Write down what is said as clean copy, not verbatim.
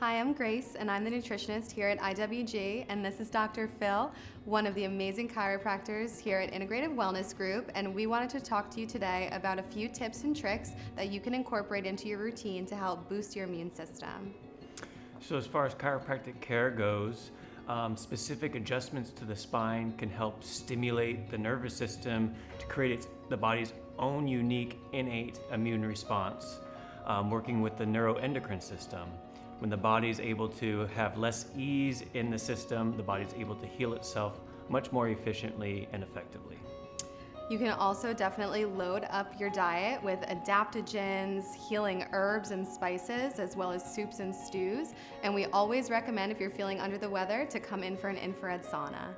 Hi, I'm Grace, and I'm the nutritionist here at IWG, and this is Dr. Phil, one of the amazing chiropractors here at Integrative Wellness Group, and we wanted to talk to you today about a few tips and tricks that you can incorporate into your routine to help boost your immune system. So as far as chiropractic care goes, specific adjustments to the spine can help stimulate the nervous system to create the body's own unique innate immune response, working with the neuroendocrine system. When the body is able to have less ease in the system, the body is able to heal itself much more efficiently and effectively. You can also definitely load up your diet with adaptogens, healing herbs and spices, as well as soups and stews. And we always recommend, if you're feeling under the weather, to come in for an infrared sauna.